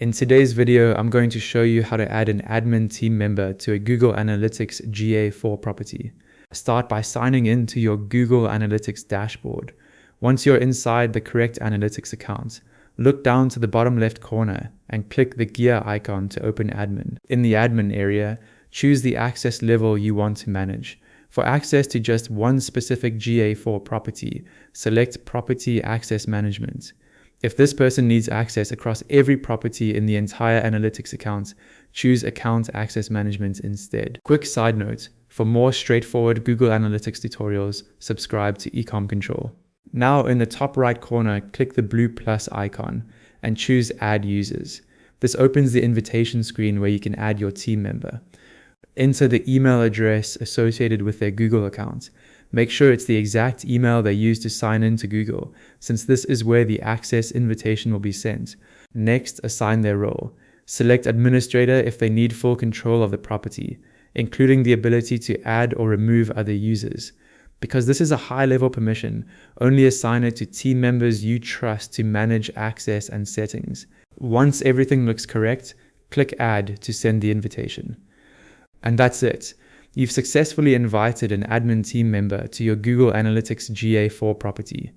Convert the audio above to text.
In today's video, I'm going to show you how to add an admin team member to a Google Analytics GA4 property. Start by signing in to your Google Analytics dashboard. Once you're inside the correct analytics account, look down to the bottom left corner and click the gear icon to open admin. In the admin area, choose the access level you want to manage. For access to just one specific GA4 property, select Property Access Management. If this person needs access across every property in the entire analytics account, choose Account Access Management instead. Quick side note, for more straightforward Google Analytics tutorials, subscribe to Ecom Control. Now in the top right corner, click the blue plus icon and choose Add Users. This opens the invitation screen where you can add your team member. Enter the email address associated with their Google account. Make sure it's the exact email they use to sign in to Google, since this is where the access invitation will be sent. Next, assign their role. Select Administrator if they need full control of the property, including the ability to add or remove other users. Because this is a high-level permission, only assign it to team members you trust to manage access and settings. Once everything looks correct, click Add to send the invitation. And that's it. You've successfully invited an admin team member to your Google Analytics GA4 property.